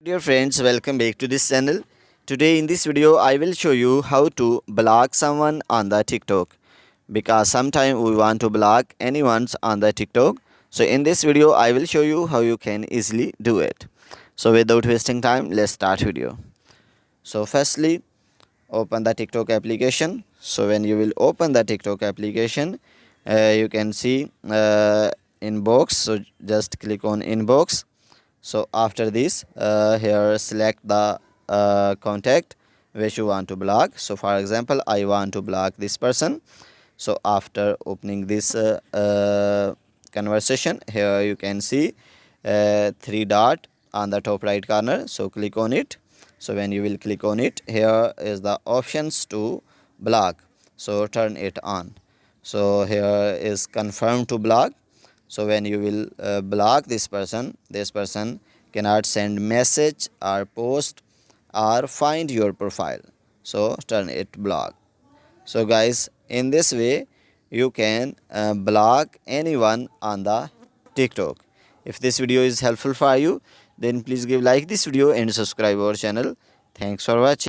Dear friends, welcome back to this channel. Today in this video I will show you how to block someone on the TikTok, because sometimes we want to block anyone on the TikTok. So in this video I will show you how you can easily do it. So without wasting time, let's start video. So firstly, open the TikTok application. So when you will open the TikTok application, you can see inbox. So just click on inbox. So after this, here select the contact which you want to block. So for example, I want to block this person. So after opening this conversation, here you can see three dot on the top right corner. So click on it. So when you will click on it, here is the options to block. So turn it on. So here is confirm to block. So when you will block this person cannot send message or post or find your profile. So turn it block. So guys, in this way you can block anyone on the TikTok. If this video is helpful for you, then please give like this video and subscribe our channel. Thanks for watching.